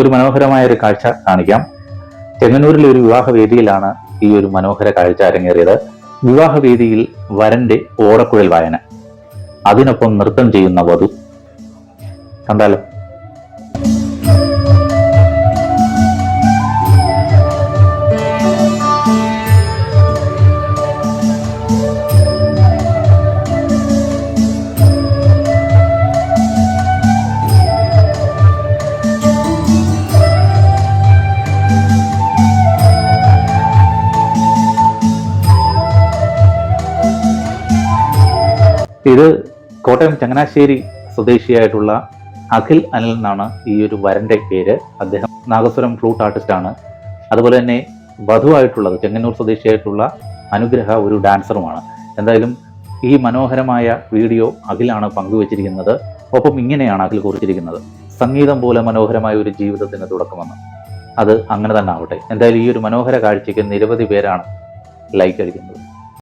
ഒരു മനോഹരമായ ഒരു കാഴ്ച കാണിക്കാം. ചെങ്ങന്നൂരിലെ ഒരു വിവാഹ വേദിയിലാണ് ഈ ഒരു മനോഹര കാഴ്ച അരങ്ങേറിയത്. വിവാഹ വേദിയിൽ വരന്റെ ഓടക്കുഴൽ വായന, അതിനൊപ്പം നൃത്തം ചെയ്യുന്ന വധു. കണ്ടാലോ? ഇത് കോട്ടയം ചങ്ങനാശ്ശേരി സ്വദേശിയായിട്ടുള്ള അഖിൽ അനിൽ എന്നാണ് ഈ ഒരു വരന്റെ പേര്. അദ്ദേഹം നാഗസ്വരം ഫ്ലൂട്ട് ആർട്ടിസ്റ്റ് ആണ്. അതുപോലെ തന്നെ വധുവായിട്ടുള്ളത് ചെങ്ങന്നൂർ സ്വദേശിയായിട്ടുള്ള അനുഗ്രഹ ഒരു ഡാൻസറുമാണ്. എന്തായാലും ഈ മനോഹരമായ വീഡിയോ അഖിലാണ് പങ്കുവച്ചിരിക്കുന്നത്. ഒപ്പം ഇങ്ങനെയാണ് അഖിൽ കുറിച്ചിരിക്കുന്നത്: സംഗീതം പോലെ മനോഹരമായ ഒരു ജീവിതത്തിന് തുടക്കമെന്ന്. അത് അങ്ങനെ തന്നെ ആവട്ടെ. എന്തായാലും ഈ ഒരു മനോഹര കാഴ്ചയ്ക്ക് നിരവധി പേരാണ് ലൈക്ക് അടിക്കുന്നത്.